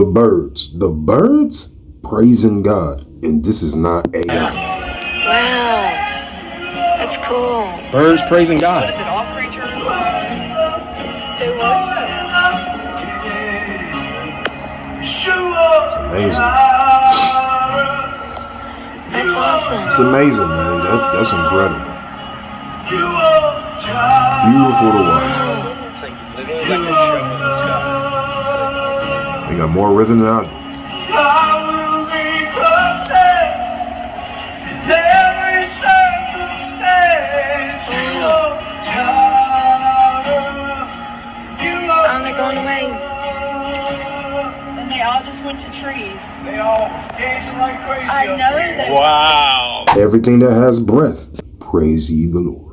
The birds praising God. And this is not AI. Wow. That's cool. Birds praising God. Is it all creatures? They worship. Amazing. That's awesome. It's amazing, man. That's incredible. Beautiful to watch. It's like literally like a show in the sky. They got more rhythm than I do. And they're going away. And they all just went to trees. They all dancing like crazy. I know that. Wow. Everything that has breath, praise ye the Lord.